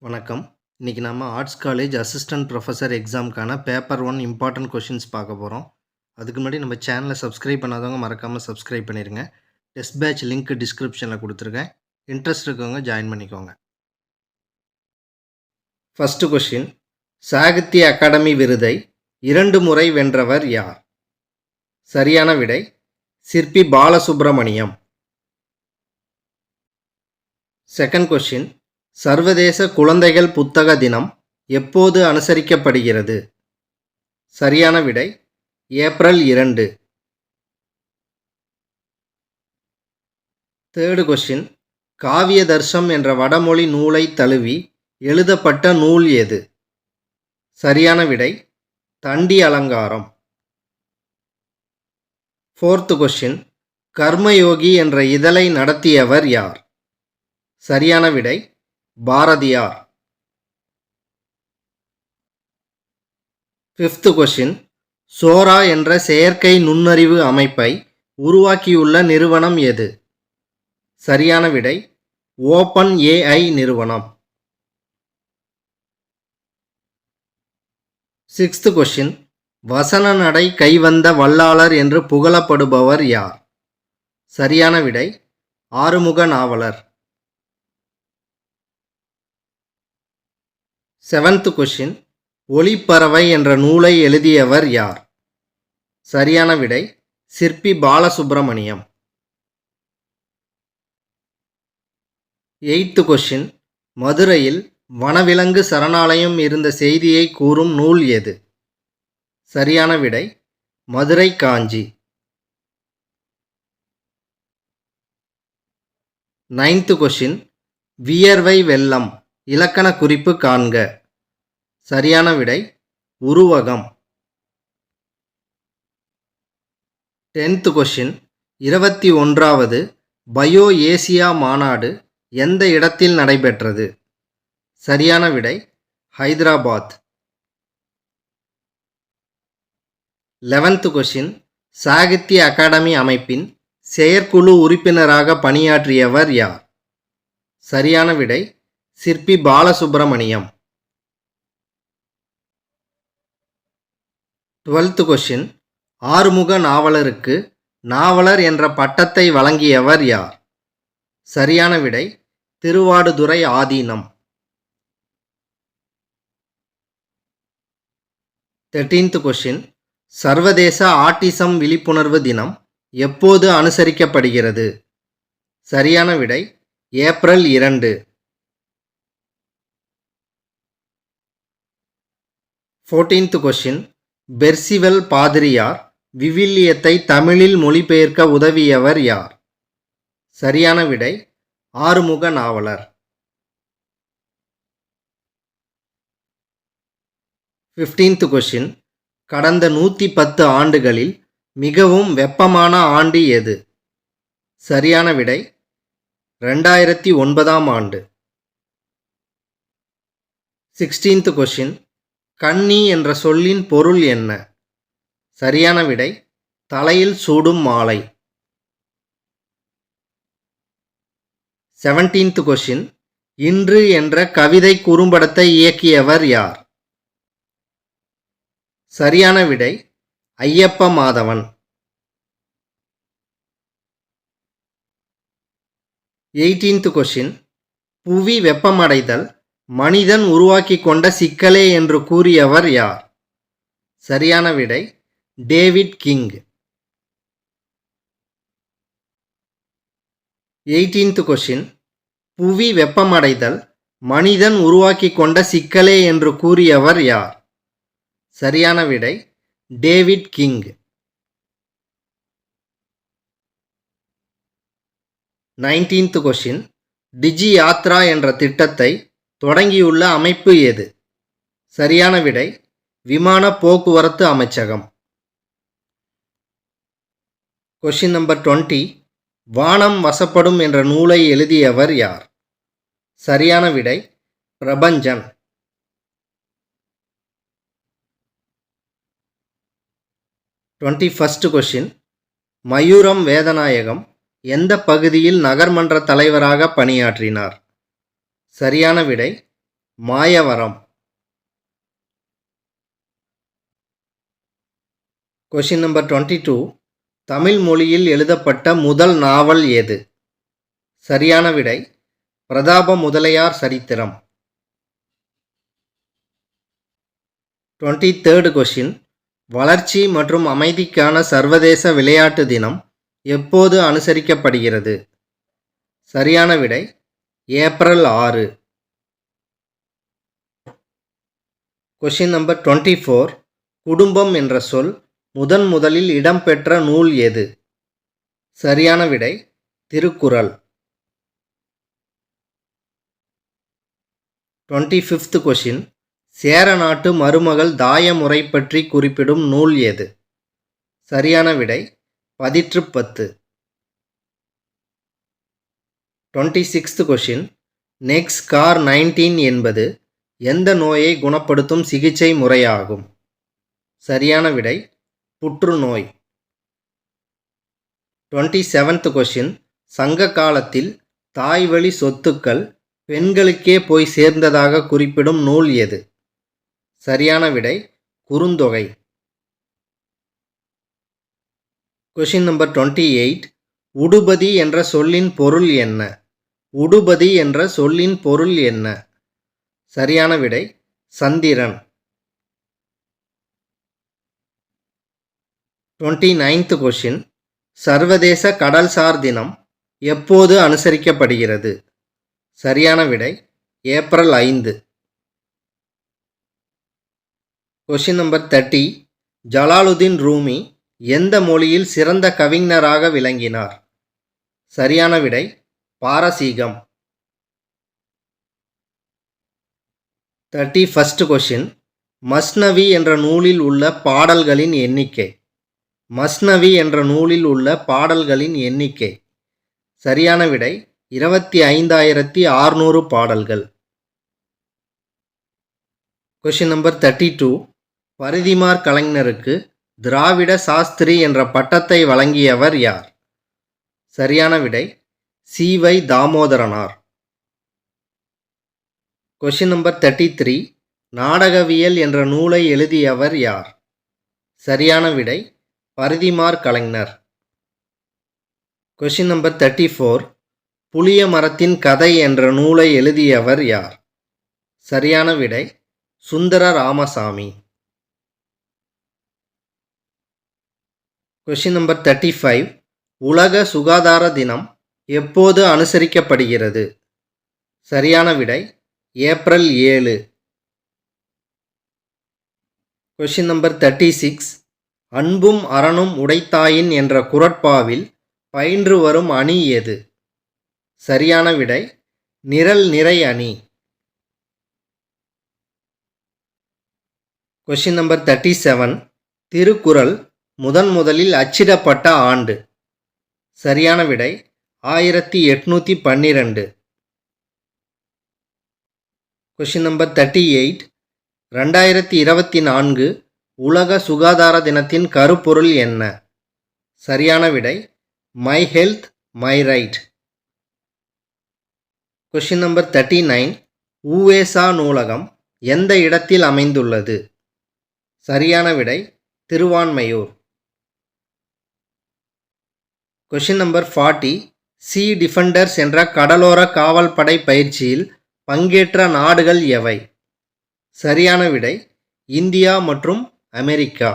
வணக்கம். இன்னைக்கு நம்ம ஆர்ட்ஸ் காலேஜ் அசிஸ்டன்ட் ப்ரொஃபசர் எக்ஸாம்க்கான பேப்பர் 1 இம்பார்ட்டன்ட் கொஷின்ஸ் பார்க்க போகிறோம். அதுக்கு முன்னாடி நம்ம சேனலை சப்ஸ்கிரைப் பண்ணாதவங்க மறக்காமல் சப்ஸ்கிரைப் பண்ணிடுங்க. டெஸ்ட் பேட்ச் லிங்க் டிஸ்கிரிப்ஷனில் கொடுத்துருக்கேன். இன்ட்ரெஸ்ட் இருக்கவங்க ஜாயின் பண்ணிக்கோங்க. ஃபஸ்ட்டு கொஷின், சாகித்ய அகாடமி விருதை 2 முறை வென்றவர் யார்? சரியான விடை சிற்பி பாலசுப்ரமணியம். செகண்ட் கொஷின், சர்வதேச குழந்தைகள் புத்தக தினம் எப்போது அனுசரிக்கப்படுகிறது? சரியான விடை ஏப்ரல் 2. தேர்டு கொஷின், காவிய தர்சம் என்ற வடமொழி நூலை தழுவி எழுதப்பட்ட நூல் எது? சரியான விடை தண்டி அலங்காரம். ஃபோர்த்து கொஷின், கர்மயோகி என்ற இதழை நடத்தியவர் யார்? சரியான விடை பாரதியார். ஃபிஃப்த் கொஷின், சோரா என்ற செயற்கை நுண்ணறிவு அமைப்பை உருவாக்கியுள்ள நிறுவனம் எது? சரியான விடை ஓப்பன் ஏஐ நிறுவனம். சிக்ஸ்த் கொஷின், வசன நடை கைவந்த வல்லாளர் என்று புகழப்படுபவர் யார்? சரியான விடை ஆறுமுக நாவலர். செவன்த் கொஷின், ஒளிப்பறவை என்ற நூலை எழுதியவர் யார்? சரியான விடை சிற்பி பாலசுப்ரமணியம். எய்த்து கொஷின், மதுரையில் வனவிலங்கு சரணாலயம் இருந்த செய்தியை கூறும் நூல் எது? சரியான விடை மதுரை காஞ்சி. நைன்த்து கொஷின், வியர்வை வெள்ளம் இலக்கண குறிப்பு காண்க. சரியான விடை உருவகம். 10th கொஷின், 21வது பயோ ஏசியா மாநாடு எந்த இடத்தில் நடைபெற்றது? சரியான விடை ஹைதராபாத். 11th கொஷின், சாகித்ய அகாடமி அமைப்பின் செயற்குழு உறுப்பினராக பணியாற்றியவர் யார்? சரியான விடை சிற்பி பாலசுப்ரமணியம். 12th கொஷின், ஆறுமுக நாவலருக்கு நாவலர் என்ற பட்டத்தை வழங்கியவர் யார்? சரியான விடை திருவாடுதுறை ஆதீனம். 13th கொஷின், சர்வதேச ஆட்டிசம் விழிப்புணர்வு தினம் எப்போது அனுசரிக்கப்படுகிறது? சரியான விடை ஏப்ரல் 2. 14th கொஷின், பெர்சிவல் பாதிரியார் விவிலியத்தை தமிழில் மொழிபெயர்க்க உதவியவர் யார்? சரியான விடை ஆறுமுக நாவலர். 15th கொஷின், கடந்த 110 ஆண்டுகளில் மிகவும் வெப்பமான ஆண்டு எது? சரியான விடை 2009 ஆண்டு. 16th கொஷின், கன்னி என்ற சொல்லின் பொருள் என்ன? சரியான விடை தலையில் சூடும் மாலை. 17th கொஷின், இன்று என்ற கவிதை குறும்படத்தை இயக்கியவர் யார்? சரியான விடை ஐயப்ப மாதவன். 18th கொஷின், புவி வெப்பமடைதல் மனிதன் உருவாக்கி கொண்ட சிக்கலே என்று கூறியவர் யார்? சரியான விடை டேவிட் கிங். 18th கொஷின், புவி வெப்பமடைதல் மனிதன் உருவாக்கி கொண்ட சிக்கலே என்று கூறியவர் யார்? சரியான விடை டேவிட் கிங். 19th கொஷின், டிஜி யாத்ரா என்ற திட்டத்தை தொடங்கியுள்ள அமைப்பு எது? சரியான விடை விமான போக்குவரத்து அமைச்சகம். கொஷின் நம்பர் 20, வானம் வசப்படும் என்ற நூலை எழுதியவர் யார்? சரியான விடை பிரபஞ்சன். 21st கொஷின், மயூரம் வேதநாயகம் எந்த பகுதியில் நகர்மன்ற தலைவராக பணியாற்றினார்? சரியான விடை மாயவரம். Question number 22. தமிழ் மொழியில் எழுதப்பட்ட முதல் நாவல் எது? சரியான விடை பிரதாப முதலியார் சரித்திரம். 23rd question. வளர்ச்சி மற்றும் அமைதிக்கான சர்வதேச விளையாட்டு தினம் எப்போது அனுசரிக்கப்படுகிறது? சரியான விடை ஏப்ரல் 6. Question number 24. குடும்பம் என்ற சொல் முதலில் இடம்பெற்ற நூல் எது? சரியான விடை திருக்குறள். 25th question. சேர நாட்டு மருமகள் தாயமுறை பற்றி குறிப்பிடும் நூல் எது? சரியான விடை பதிற்றுப்பத்து. 26th question. NEXCAR19 என்பது எந்த நோயை குணப்படுத்தும் சிகிச்சை முறையாகும்? சரியான விடை புற்றுநோய். 27th question. சங்க காலத்தில் தாய்வழி சொத்துக்கள் பெண்களுக்கே போய் சேர்ந்ததாக குறிப்பிடும் நூல் எது? சரியான விடை குறுந்தொகை. Question number 28. உடுபதி என்ற சொல்லின் பொருள் என்ன? உடுபதி என்ற சொல்லின் பொருள் என்ன? சரியான விடை சந்திரன். 29th question. சர்வதேச கடல்சார் தினம் எப்போது அனுசரிக்கப்படுகிறது? சரியான விடை April 5. Question number 30. Jalaluddin Rumi எந்த மொழியில் சிறந்த கவிஞராக விளங்கினார்? சரியான விடை பாரசீகம். 31st question. மஸ்னவி என்ற நூலில் உள்ள பாடல்களின் எண்ணிக்கை. மஸ்னவி என்ற நூலில் உள்ள பாடல்களின் எண்ணிக்கை. சரியான விடை 25,600 பாடல்கள். Question number 32. பரிதிமார் கலைஞருக்கு திராவிட சாஸ்திரி என்ற பட்டத்தை வழங்கியவர் யார்? சரியான விடை சி.வை. தாமோதரனார். Question number 33. நாடகவியல் என்ற நூலை எழுதியவர் யார்? சரியான விடை பரிதிமார் கலைஞர். Question number 34. புளிய மரத்தின் கதை என்ற நூலை எழுதியவர் யார்? சரியான விடை சுந்தர ராமசாமி. Question number 35. உலக சுகாதார தினம் எப்போது அனுசரிக்கப்படுகிறது? சரியான விடை ஏப்ரல் 7. Question number 36. அன்பும் அறனும் உடைத்தாயின் என்ற குறட்பாவில் பயின்று வரும் அணி எது? சரியான விடை நிரல் நிறை அணி. Question number 37. திருக்குறள் முதலில் அச்சிடப்பட்ட ஆண்டு. சரியான விடை 1812. Question number 38. 2024 உலக சுகாதார தினத்தின் கருப்பொருள் என்ன? சரியான விடை my health my right. Question number 39. U. Ve. Sa. நூலகம் எந்த இடத்தில் அமைந்துள்ளது? சரியான விடை Thiruvanmiyur. Question number 40. C defenders என்ற கடலோர காவல்படை பயிற்சியில் பங்கேற்ற நாடுகள் எவை? சரியான விடை இந்தியா மற்றும் அமெரிக்கா.